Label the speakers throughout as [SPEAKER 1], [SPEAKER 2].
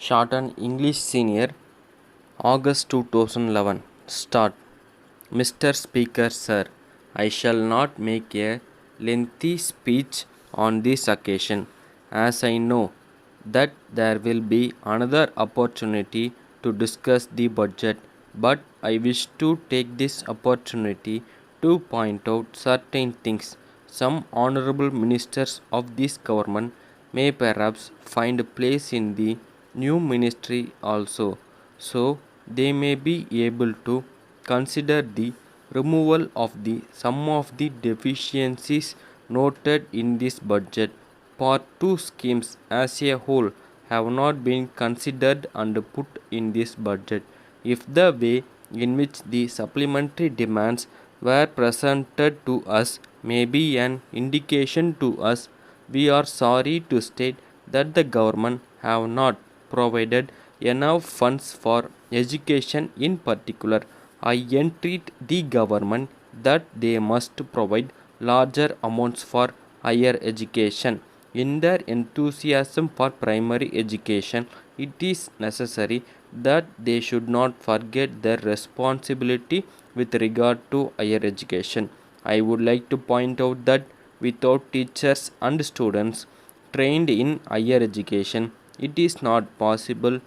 [SPEAKER 1] Shorthand English Senior, August 2011. Start. Mr. Speaker, Sir, I shall not make a lengthy speech on this occasion, as I know that there will be another opportunity to discuss the budget, but I wish to take this opportunity to point out certain things. Some honorable ministers of this government may perhaps find a place in the new ministry also, so they may be able to consider the removal of some of the deficiencies noted in this budget. Part 2 schemes as a whole have not been considered and put in this budget. If the way in which the supplementary demands were presented to us may be an indication to us, we are sorry to state that the government have not provided enough funds for education in particular. I entreat the government that they must provide larger amounts for higher education. In their enthusiasm for primary education, it is necessary that they should not forget their responsibility with regard to higher education. I would like to point out that without teachers and students trained in higher education, it is not possible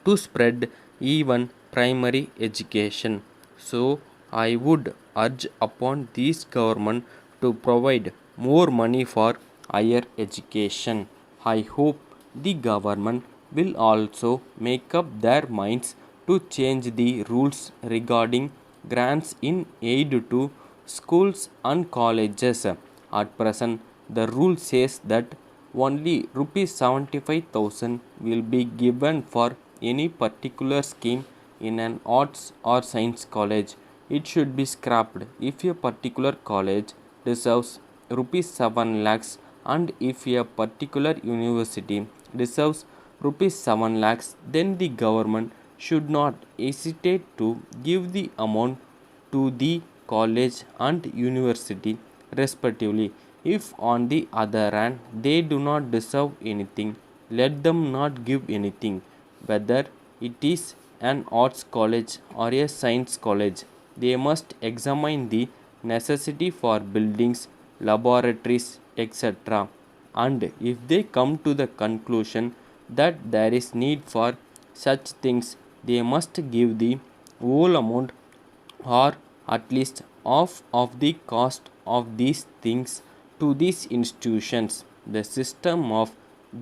[SPEAKER 1] to spread even primary education. So, I would urge upon this government to provide more money for higher education. I hope the government will also make up their minds to change the rules regarding grants in aid to schools and colleges. At present, the rule says that only rupees 75,000 will be given for any particular scheme in an arts or science college. It should be scrapped if a particular college deserves rupees 7 lakhs and if a particular university deserves rupees 7 lakhs, then the government should not hesitate to give the amount to the college and university respectively. If on the other hand they do not deserve anything, let them not give anything, whether it is an arts college or a science college. They must examine the necessity for buildings, laboratories, etc. And if they come to the conclusion that there is need for such things, they must give the whole amount or at least half of the cost of these things to these institutions. The system of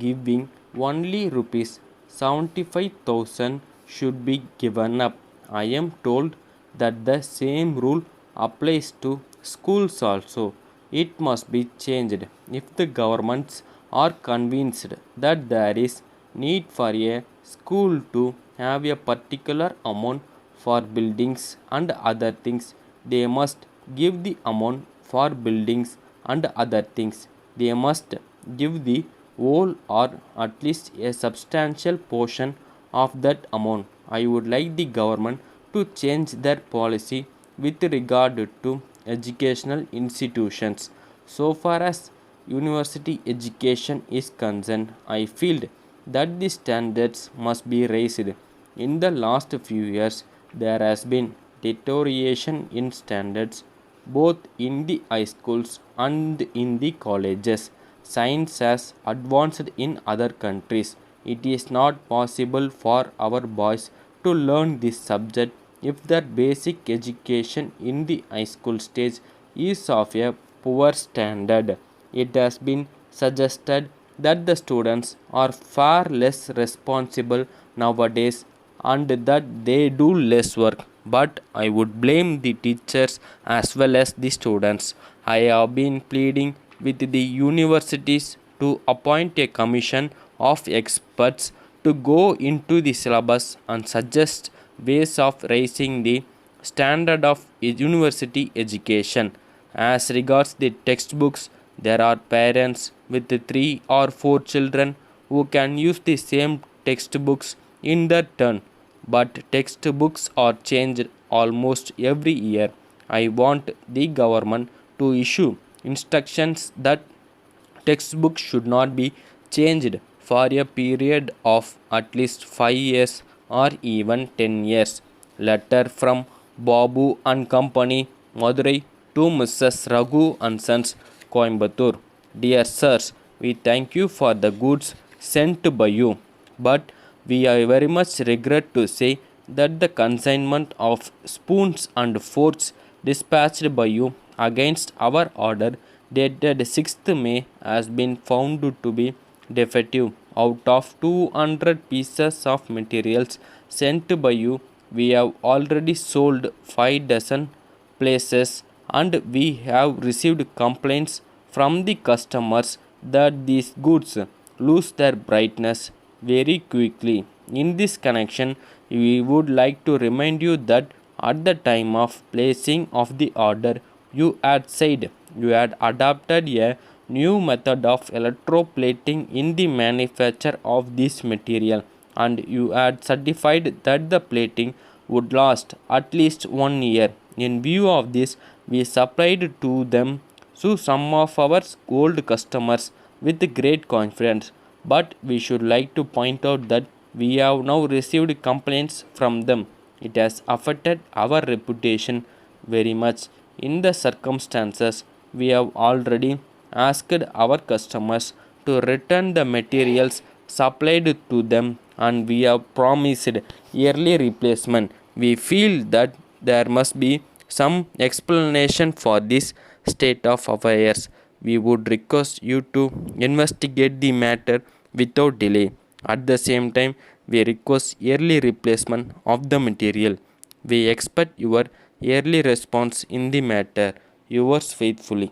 [SPEAKER 1] giving only rupees 75,000 should be given up. I am told that the same rule applies to schools also. It must be changed if the governments are convinced that there is need for a school to have a particular amount for buildings and other things. They must give the amount for buildings and other things. They must give the whole or at least a substantial portion of that amount. I would like the government to change their policy with regard to educational institutions. So far as university education is concerned, I feel that the standards must be raised. In the last few years, there has been deterioration in standards both in the high schools and in the colleges. Science has advanced in other countries. It is not possible for our boys to learn this subject if their basic education in the high school stage is of a poor standard. It has been suggested that the students are far less responsible nowadays and that they do less work, but I would blame the teachers as well as the students. I have been pleading with the universities to appoint a commission of experts to go into the syllabus and suggest ways of raising the standard of university education. As regards the textbooks, there are parents with 3 or 4 children who can use the same textbooks in their turn, but textbooks are changed almost every year. I want the government to issue instructions that textbooks should not be changed for a period of at least 5 years or even 10 years. Letter from Babu and Company, Madurai to Mrs. Raghu and Sons, Coimbatore. Dear sirs, we thank you for the goods sent by you, but we are very much regret to say that the consignment of spoons and forks dispatched by you against our order dated 6th May has been found to be defective. Out of 200 pieces of materials sent by you, we have already sold 5 dozen places, and we have received complaints from the customers that these goods lose their brightness very quickly. In this connection, we would like to remind you that at the time of placing of the order, you had said you had adopted a new method of electroplating in the manufacture of this material, and you had certified that the plating would last at least 1 year. In view of this, we supplied to them to some of our old customers with great confidence, but we should like to point out that we have now received complaints from them. It has affected our reputation very much. In the circumstances, we have already asked our customers to return the materials supplied to them, and we have promised yearly replacement. We feel that there must be some explanation for this state of affairs. We would request you to investigate the matter without delay. At the same time, we request yearly replacement of the material. We expect your early response in the matter. Yours faithfully.